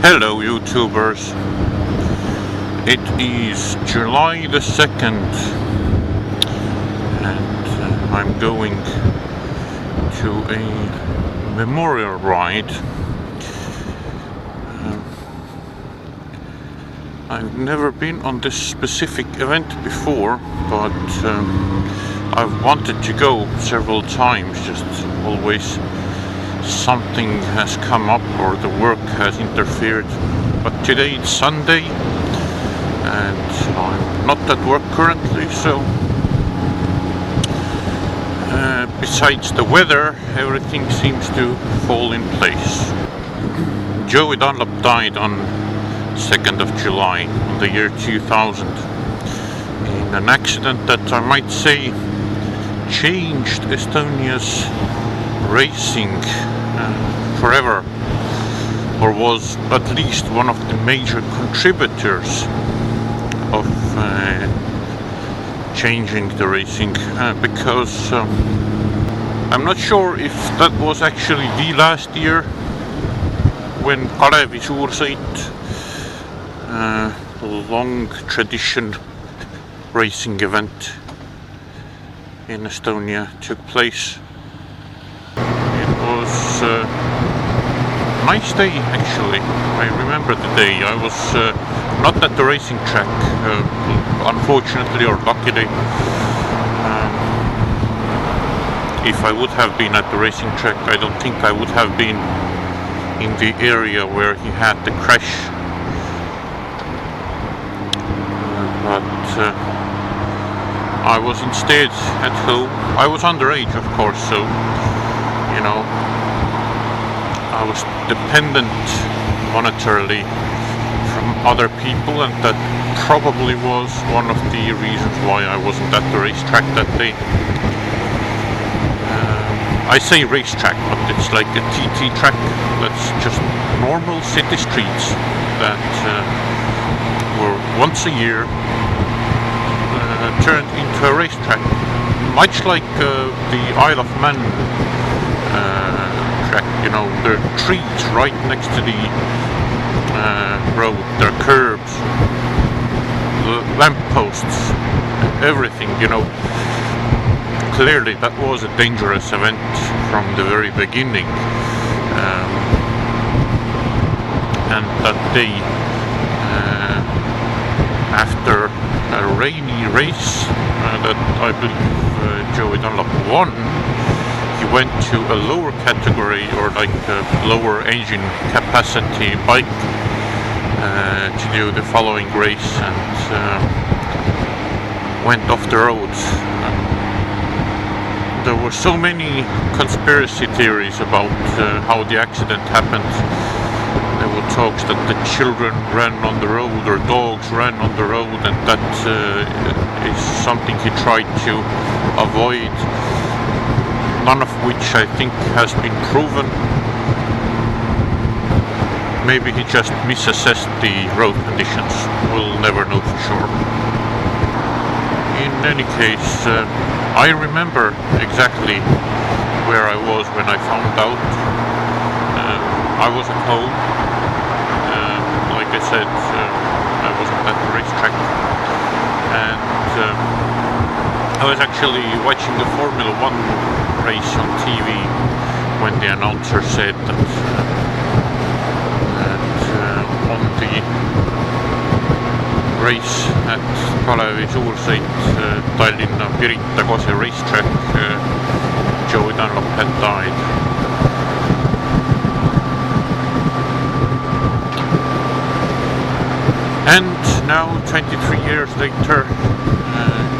Hello YouTubers, it is July the 2nd and I'm going to a memorial ride. I've never been on this specific event before, but I've wanted to go several times, just always something has come up or the work has interfered. But today it's Sunday and I'm not at work currently, so besides the weather, everything seems to fall in place. Joey Dunlop died on 2nd of July in the year 2000 in an accident that I might say changed Estonia's racing forever, or was at least one of the major contributors of changing the racing, because I'm not sure if that was actually the last year when Kalevi Suursõit, long tradition racing event in Estonia, took place. It was a nice day actually. I remember the day. I was not at the racing track, unfortunately or luckily. If I would have been at the racing track, I don't think I would have been in the area where he had the crash. But I was instead at home. I was underage, of course, so you know, I was dependent monetarily from other people, and that probably was one of the reasons why I wasn't at the racetrack that day. I say racetrack, but it's like a TT track. That's just normal city streets that were once a year turned into a racetrack, much like the Isle of Man track. You know, there are trees right next to the road, there are curbs, the lampposts, everything, you know. Clearly that was a dangerous event from the very beginning, and that day, after a rainy race that I believe Joey Dunlop won, he went to a lower category, or like a lower engine capacity bike, to do the following race, and went off the road. There were so many conspiracy theories about how the accident happened. There were talks that the children ran on the road, or dogs ran on the road, and that is something he tried to avoid, none of which I think has been proven. Maybe he just misassessed the road conditions. We'll never know for sure. In any case, I remember exactly where I was when I found out. I was at home. Like I said, I wasn't at the racetrack, and I was actually watching the Formula 1 race on TV when the announcer said that on the race at Kalevi Suursõit, Tallinna Pirita Kose racetrack, Joey Dunlop had died. And now, 23 years later,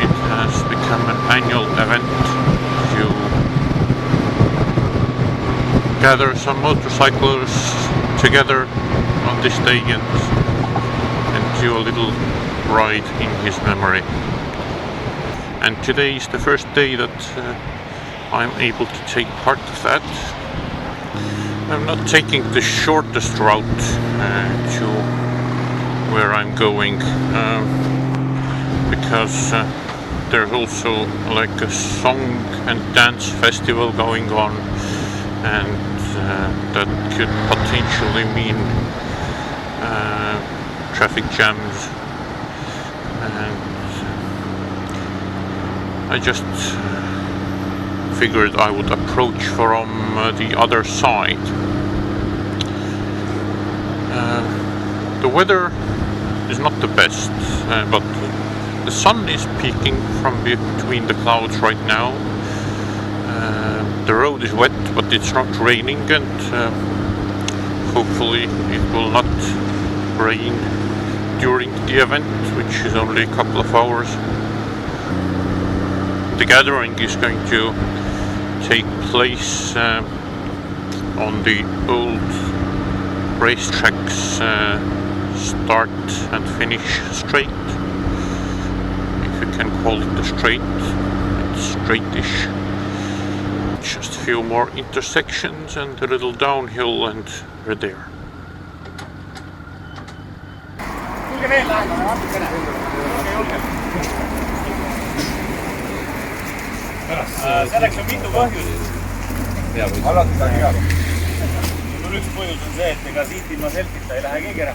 it has become an annual event to gather some motorcyclists together on this day and do a little ride in his memory. And today is the first day that I'm able to take part of that. I'm not taking the shortest route to where I'm going, because there's also like a song and dance festival going on, and that could potentially mean traffic jams, and I just figured I would approach from the other side. The weather is not the best, but the sun is peeking from between the clouds right now. The road is wet, but it's not raining, and hopefully it will not rain during the event, which is only a couple of hours. The gathering is going to take place on the old racetracks, start and finish straight, if you can call it a straight. It's straightish. Just a few more intersections and a little downhill, and we're there. Selleks on mitu põhjust. Üks põhjus on see, et ega siit ilma selfita ei lähe keegi ära.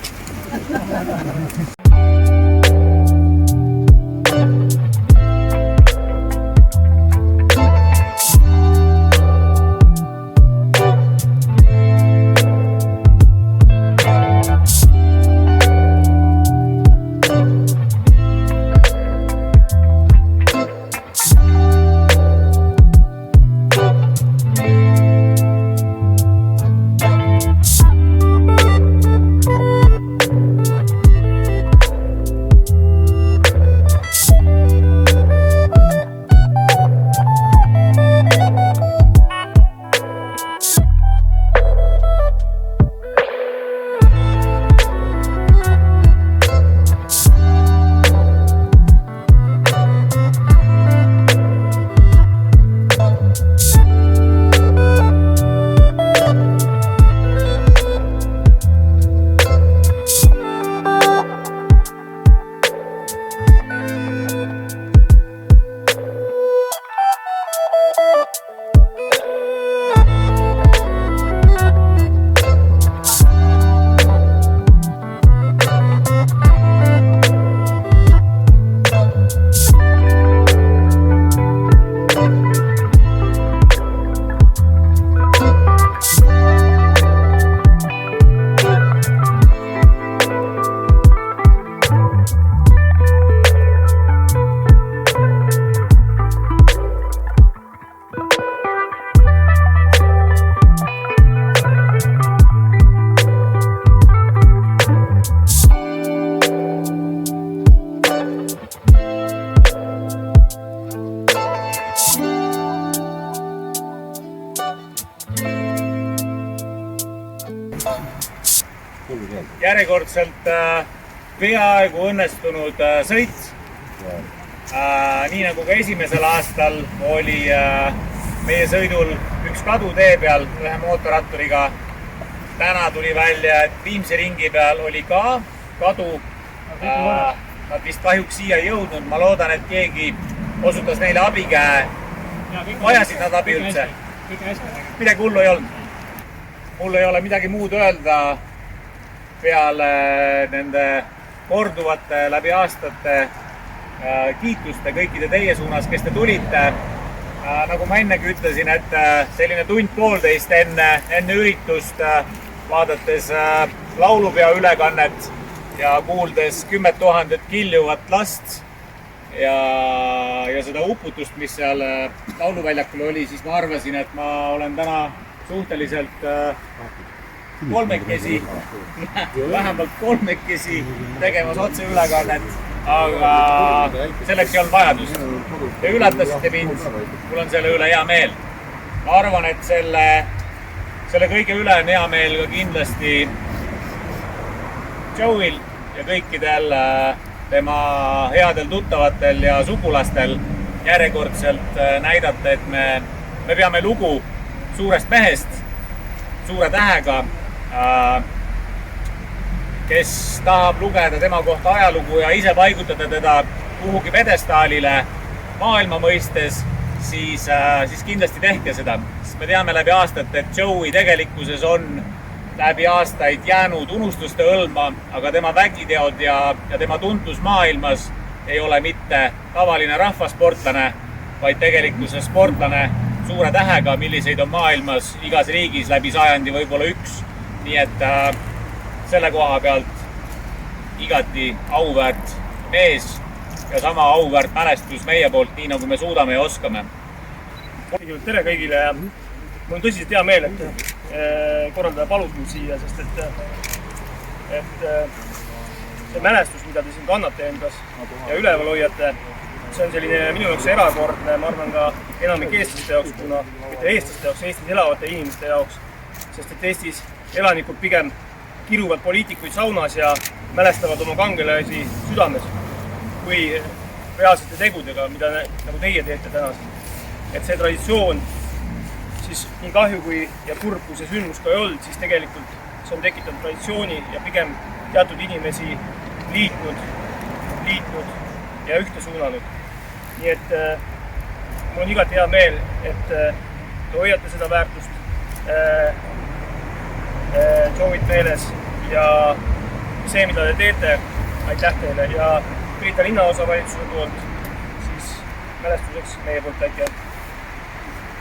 Järjekordselt peaaegu õnnestunud sõit. Nii nagu ka esimesel aastal oli meie sõidul üks kadu tee peal ühe mootorratturiga. Täna tuli välja, et viimse ringi peal oli ka kadu. Nad vist kahjuks siia ei jõudnud. Ma loodan, et keegi osutas neile abikäe. Vajasid nad abi üldse? Midagi hullu ei olnud. Mul ei ole midagi muud öelda peale nende korduvate läbi aastate kiituste kõikide teie suunas, kes te tulite. Nagu ma ennegi ütlesin, et selline tund-poolteist enne üritust, vaadates laulupea ülekannet ja kuuldes 10 000 kiljuvat last ja seda uputust, mis seal lauluväljakul oli, siis ma arvasin, et ma olen täna suhteliselt kolmekesi, vähemalt kolmekesi tegemas otse ülekannet, aga selleks ei olnud vajadust. Te ületasite mind, mul on selle üle hea meel. Ma arvan, et selle kõige üle on hea meel ka kindlasti Joeyl ja kõikidel tema headel tuttavatel ja sugulastel järjekordselt näidata, et me peame lugu suurest mehest, suure tähega, kes tahab lugeda tema kohta ajalugu ja ise paigutada teda kuhugi pedestaalile maailma mõistes, siis kindlasti tehke seda. Me teame läbi aastate, et Joey tegelikkuses on läbi aastaid jäänud unustuste hõlma, aga tema vägiteod ja tema tuntus maailmas ei ole mitte tavaline rahvasportlane, vaid tegelikkuses sportlane suure tähega, milliseid on maailmas igas riigis läbi sajandi võib-olla üks. Nii et selle koha pealt igati auväärt mees ja sama auväärt mälestus meie poolt, nii nagu me suudame ja oskame. Tere kõigile ja mul on tõsiselt hea meel, et korraldaja palus mul siia, sest et see mälestus, mida te siin kannate endas ja üleval hoiate, see on selline minu jaoks erakordne, ma arvan ka enamik eestlaste jaoks, kuna mitte eestlaste jaoks, Eestis elavate inimeste jaoks, sest et Eestis elanikud pigem kiruvad poliitikuid saunas ja mälestavad oma kangelasi südames kui reaalsete tegudega, mida nagu teie teete tänasel. Et see traditsioon, siis nii kahju kui ja kurb, kui see sündmus ka ei olnud, siis tegelikult see on tekitanud traditsiooni ja pigem teatud inimesi liitnud ja ühte suunanud. Nii et mul on igati hea meel, et te hoiate seda väärtust Joeyt meeles ja see, mida te teete, aitäh teile ja Pirita linnaosavalitsuse poolt siis mälestuseks meie poolt aitäh.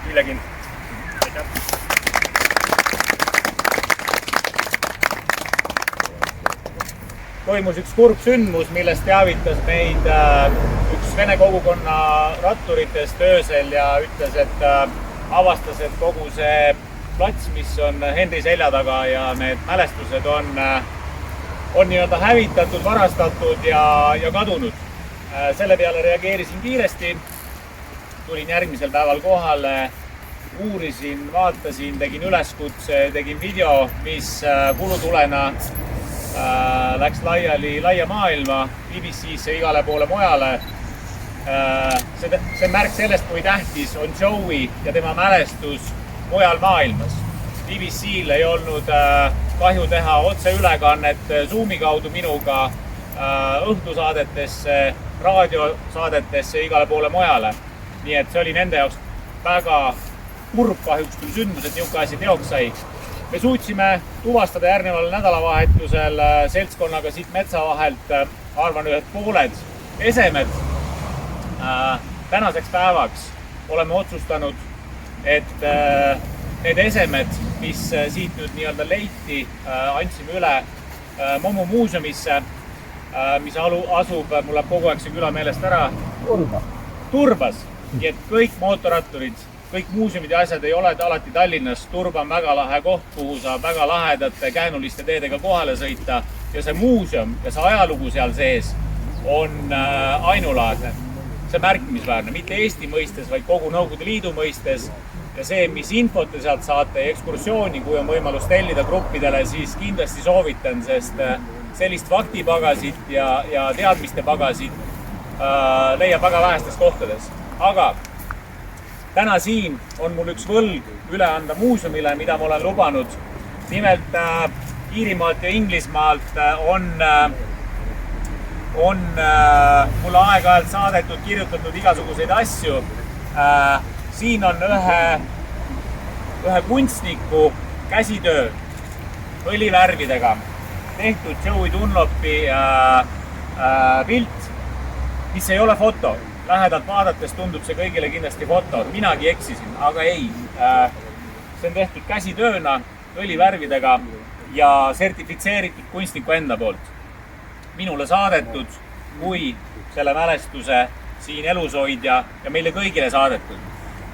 Hillegin. Aitäh. Toimus üks kurb sündmus, millest teavitas meid üks vene kogukonna ratturitest öösel ja ütles, et avastas, et kogu see plats, mis on Henri selja taga ja need mälestused on nii-öelda hävitatud, varastatud ja kadunud. Selle peale reageerisin kiiresti. Tulin järgmisel päeval kohale, uurisin, vaatasin, tegin üleskutse, tegin video, mis kulutulena läks laiali laia maailma, BBC-sse igale poole mujale. See märk sellest, kui tähtis on Joey ja tema mälestus mujal maailmas. BBC-l ei olnud kahju teha otseülekannet Zoomi kaudu minuga õhtusaadetesse, raadiosaadetesse igale poole mujale. Nii et see oli nende jaoks väga kurb kahjuks küll sündmus, et niisugune asi teoks sai. Me suutsime tuvastada järgneval nädalavahetusel seltskonnaga siit metsa vahelt, arvan, ühed pooled esemed. Tänaseks päevaks oleme otsustanud, et need esemed, mis siit nüüd nii-öelda leiti, andsime üle Momu muuseumisse, mis asub, mul läheb kogu aeg see küla meelest ära, Turbas. Nii et kõik mootorratturid, kõik muuseumid ja asjad ei ole alati Tallinnas. Turba on väga lahe koht, kuhu saab väga lahedate käänuliste teedega kohale sõita. Ja see muuseum ja see ajalugu seal sees on ainulaadne. See märkimisväärne, mitte Eesti mõistes, vaid kogu Nõukogude Liidu mõistes. Ja see, mis infot te sealt saate ja ekskursiooni, kui on võimalus tellida gruppidele, siis kindlasti soovitan, sest sellist faktipagasit ja teadmiste pagasit leiab väga vähestes kohtades. Aga täna siin on mul üks võlg üle anda muuseumile, mida ma olen lubanud. Nimelt Iirimaalt ja Inglismaalt on mulle aeg-ajalt saadetud, kirjutatud igasuguseid asju. Siin on ühe kunstniku käsitöö õlivärvidega tehtud Joey Dunlopi pilt, mis ei ole foto. Lähedalt vaadates tundub see kõigile kindlasti foto. Minagi eksisin, aga ei. See on tehtud käsitööna, õlivärvidega ja sertifitseeritud kunstniku enda poolt. Minule saadetud kui selle mälestuse siin elushoidja ja meile kõigile saadetud.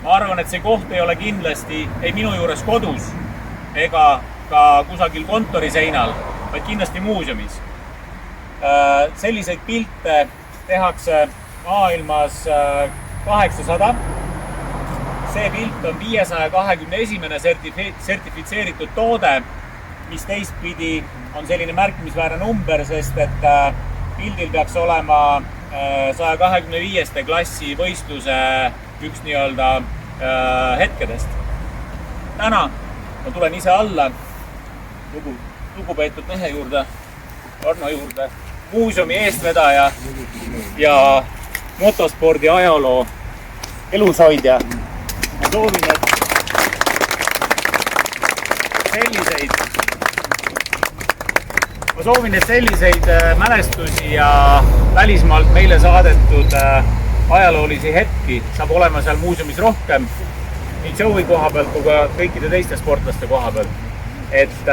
Ma arvan, et see koht ei ole kindlasti ei minu juures kodus ega ka kusagil kontoriseinal, vaid kindlasti muuseumis. Selliseid pilte tehakse maailmas 800. See pilt on 521. sertifitseeritud toode, mis teistpidi on selline märkimisväärne number, sest et pildil peaks olema 125. klassi võistluse üks nii-öelda hetkedest. Täna ma tulen ise alla lugupeetud mehe juurde, Arno juurde, muuseumi eestvedaja ja motospordi ajaloo elushoidja. Ma soovin, et selliseid ma soovin, et selliseid mälestusi ja välismaalt meile saadetud ajaloolisi hetki saab olema seal muuseumis rohkem, nii Joey koha pealt kui ka kõikide teiste sportlaste koha pealt. Et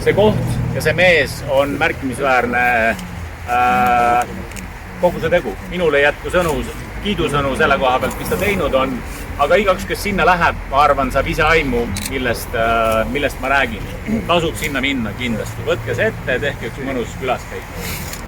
see koht ja see mees on märkimisväärne kogu see tegu. Minul ei jätku kiidusõnu selle koha pealt, mis ta teinud on, aga igaks, kes sinna läheb, ma arvan, saab ise aimu, millest ma räägin. Tasub sinna minna kindlasti. Võtke see ette ja tehke üks mõnus külaskäik.